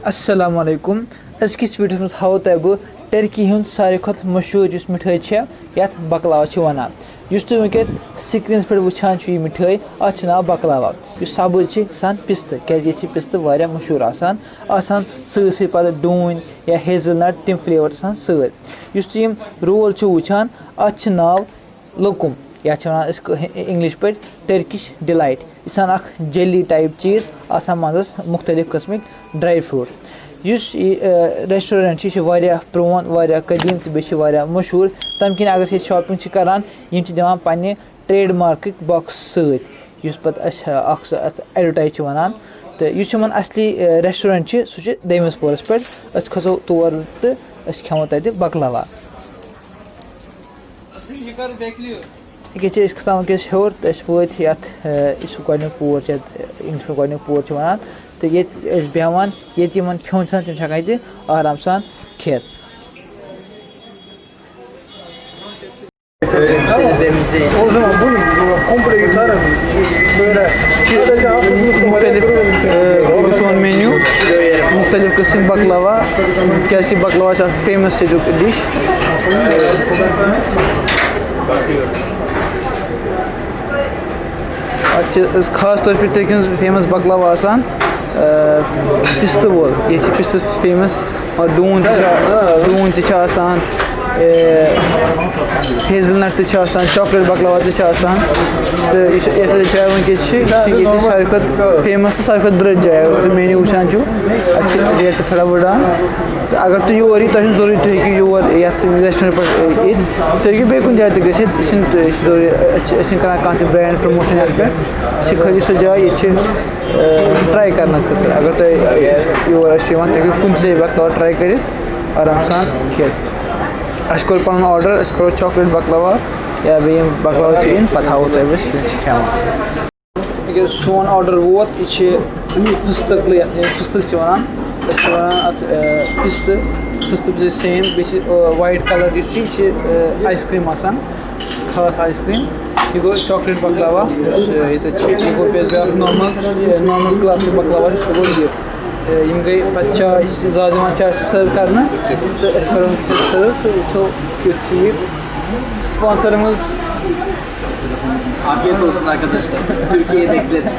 अस्सलाम वालेकुम अजकिस वीडियोस में हाव तय बह टर्की हुंद सारे खत मशहूर इस मिठाई यत बकलावा वनान तुम वनकस स्क्रीन पे वुचान यह मिठाई अत नाव बकलावा सब्ज सान पिस्त क्या पिस्त वारिया मशहूर सी डून या हेजलनट तम फ्लेवर सम रोल वुचान अत नाव लकुम या इंग्लिश पे टर्किश डिलाइट यह जेली टाइप चीज़ मजस मुख्तलिफ कस्मिक ड्राई फ्रूट इस रेस्टोरेंट प्रोन वारिया कदीम तो बे मशहूर तम किन अगर शॉपिंग करान दिवान पन्ने ट्रेड मार्क बॉक्स सत एडवर्टाइज वनान तो यह असली रेस्टोरेंट सह दमिस पोरस पे खसो तौर तो खेमो तत बकलावा ये खसान वनकस हर तो वो गोक पोर इंग्लिश गोक पोर वनान तो ये बेहान ये खेन सान तम हेकान आराम सान खेत सोन मेन्यू मुख्तलिफ किस्म बकलावा क्या बकलावा फेमस डिश खास तौर पर तक फेमस बकलावा पिस्त वोल ये पिस्त फेमस और डून तून हेजलनट चॉकलेट बकलावा तो ये चाय वनकस सारे फेमस तो सारे द्रज जाए मेन्यू वुचान रेट थोड़ा बढ़ान तो अगर तुम योर यी तुम जरूरी तुम हेकू योर ये रेस्टोरेंट पे तुम हेकू बे कुछ जाए कर ब्रांड प्रमोशन ये खाली सो जाए ये ट्राई करने खतर अगर तुम योर तुम कुछ जाए बकलावा ट्राई कर आराम सान खेत अस कोर पन ऑर्डर अस करो चॉकलेट बकलावा या बे बकलावा इन पता हाव तुम खेवान सोन ऑर्डर वोत यह फिस्तक फिस्तक वनान पिस्त पिस्त सेम बे वाइट कलर यह आइसक्रीम खास आइसक्रीम यह गो चॉकलेट बकलावा ये गो पे नॉर्मल क्लास बकलावा सह गो यह गई पे चाय ज्यादा चाय सर्व कर तो करो सर्व तो वो कुछ sponsor Afiyet olsun arkadaşlar. Türkiye'de bekleriz.